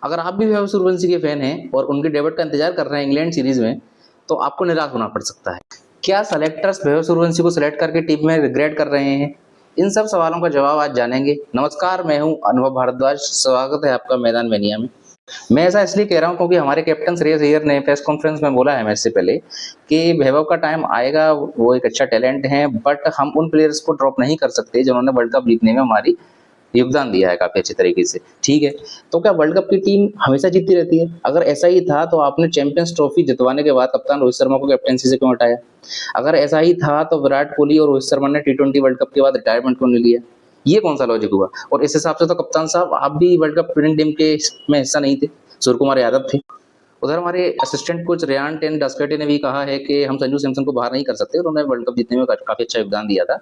अगर आप भी वैभव सूर्यवंशी के फैन हैं और उनके डेब्यूट का इंतजार कर रहे हैं इंग्लैंड सीरीज में, तो आपको निराश होना पड़ सकता है। क्या सेलेक्टर्स वैभव सूर्यवंशी को सिलेक्ट करके टीम में रिग्रेट कर रहे हैं? इन सब सवालों का जवाब आज जानेंगे। नमस्कार, मैं हूं अनुभव भारद्वाज। स्वागत है आपका मैदान मैनिया में। मैं ऐसा इसलिए कह रहा हूं क्योंकि हमारे कैप्टन श्रेयस अय्यर ने प्रेस कॉन्फ्रेंस में बोला है मैच से पहले कि वैभव का टाइम आएगा, वो एक अच्छा टैलेंट है, बट हम उन प्लेयर्स को ड्रॉप नहीं कर सकते जिन्होंने वर्ल्ड कप जीतने में हमारी योगदान दिया है काफी अच्छे तरीके से। ठीक है, तो क्या वर्ल्ड कप की टीम हमेशा जीतती रहती है? अगर ऐसा ही था तो आपने चैंपियंस ट्रॉफी जितवाने के बाद कप्तान रोहित शर्मा को कैप्टेंसी से क्यों हटाया? अगर ऐसा ही था तो विराट कोहली और रोहित शर्मा ने टी20 वर्ल्ड कप के बाद रिटायरमेंट क्यों नहीं लिया? ये कौन सा लॉजिक हुआ? और इस हिसाब से तो कप्तान साहब आप भी वर्ल्ड कप विनिंग टीम के में हिस्सा नहीं थे, सूर्य कुमार यादव थे। उधर हमारे असिस्टेंट कोच रेयान टेन डस्कर्टे ने भी कहा है कि हम संजू सैमसन को बाहर नहीं कर सकते, उन्होंने वर्ल्ड कप जीतने में काफी अच्छा योगदान दिया था।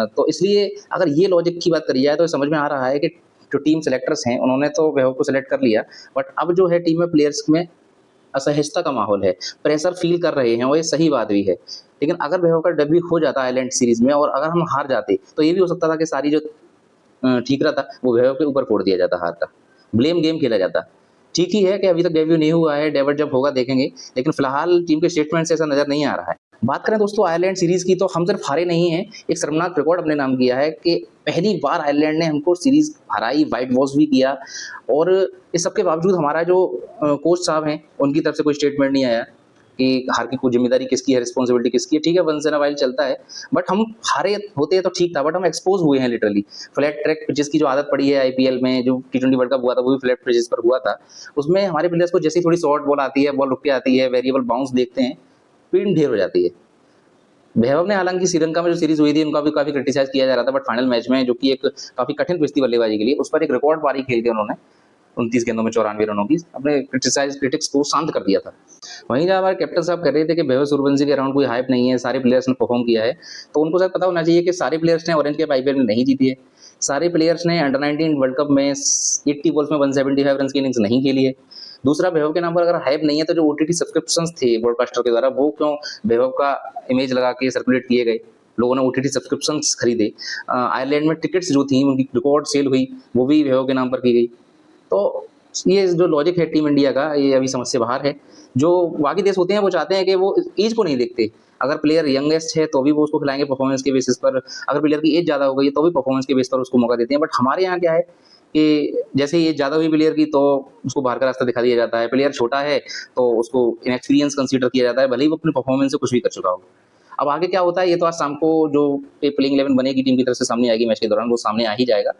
तो इसलिए अगर ये लॉजिक की बात करी जाए तो समझ में आ रहा है कि जो टीम सेलेक्टर्स हैं उन्होंने तो वैभव को सिलेक्ट कर लिया, बट अब जो है टीम में प्लेयर्स में असहजता का माहौल है, प्रेशर फील कर रहे हैं और ये सही बात भी है। लेकिन अगर वैभव का डेब्यू हो जाता आयरलैंड सीरीज में और अगर हम हार जाते तो ये भी हो सकता था कि सारी जो ठीक रहता वो वैभव के ऊपर फोड़ दिया जाता, हार का ब्लेम गेम खेला जाता। ठीक ही है कि अभी तक डेब्यू नहीं हुआ है, डेब्यू जब होगा देखेंगे, लेकिन फिलहाल टीम के स्टेटमेंट से ऐसा नजर नहीं आ रहा है। बात करें दोस्तों आयरलैंड सीरीज की, तो हम सिर्फ हारे नहीं हैं, एक शर्मनाक रिकॉर्ड अपने नाम किया है कि पहली बार आयरलैंड ने हमको सीरीज हराई, वाइट वॉश भी किया। और इस सब के बावजूद हमारा जो कोच साहब हैं उनकी तरफ से कोई स्टेटमेंट नहीं आया कि हार की कोई जिम्मेदारी किसकी है, रिस्पॉन्सिबिलिटी किसकी है। ठीक है, वंस इन अ वाइल चलता है, बट हम हारे होते तो ठीक था, बट हम एक्सपोज हुए हैं लिटरली। फ्लैट ट्रैक पिचेस की जो आदत पड़ी है आईपीएल में, जो टी20 वर्ल्ड कप हुआ था वो भी फ्लैट पिचेस पर हुआ था, उसमें हमारे प्लेयर्स को जैसी थोड़ी शॉर्ट बॉल आती है, बॉल रुक के आती है, वेरिएबल बाउंस देखते हैं, पीठ ढेर हो जाती है। वैभव ने हालांकि श्रीलंका में जो सीरीज हुई थी उनका भी काफी क्रिटिसाइज किया जा रहा था, बट फाइनल मैच में जो कि एक काफी कठिन कुश्ती बल्लेबाजी के लिए, उस पर एक रिकॉर्ड पारी खेल के उन्होंने 29 गेंदों में 94 रनों की अपने क्रिटिक्स को शांत कर दिया था। वहीं जब हमारे कैप्टन साहब कह रहे थे कि वैभव सूर्यवंशी के अराउंड कोई हाइप नहीं है, सारे प्लेयर्स ने परफॉर्म किया है, तो उनको शायद पता होना चाहिए कि सारे प्लेयर्स ने ऑरेंज कैप आईपीएल में नहीं जीती है। सारे प्लेयर्स ने अंडर 19 वर्ल्ड कप में 80 बॉल्स में 175 रन की इनिंग्स नहीं खेली है। दूसरा, वैभव के नाम पर अगर हाइप नहीं है तो जो ओटीटी सब्सक्रिप्शंस थे ब्रॉडकास्टर के द्वारा, वो क्यों वैभव का इमेज लगा के सर्कुलेट किए गए? लोगों ने ओटीटी सब्सक्रिप्शंस खरीदे। आयरलैंड में टिकट्स जो थी उनकी रिकॉर्ड सेल हुई, वो भी वैभव के नाम पर की गई। तो ये जो लॉजिक है टीम इंडिया का, ये अभी समझ से बाहर है। जो बाकी देश होते हैं वो चाहते हैं कि वो एज को नहीं देखते, अगर प्लेयर यंगेस्ट है तो भी वो उसको खिलाएंगे परफॉर्मेंस के बेसिस पर, अगर प्लेयर की एज ज़्यादा हो गई है तो भी परफॉर्मेंस के बेस पर उसको मौका देते हैं। बट हमारे यहाँ क्या है कि जैसे ही एज ज़्यादा हुई प्लेयर की तो उसको बाहर का रास्ता दिखा दिया जाता है, प्लेयर छोटा है तो उसको इनएक्सपीरियंस कंसीडर किया जाता है, भले ही वो अपनी परफॉर्मेंस से कुछ भी कर चुका हो। अब आगे क्या होता है ये तो आज शाम को जो प्लेइंग 11 बनेगी टीम की तरफ से सामने आएगी मैच के दौरान, वो सामने आ ही जाएगा।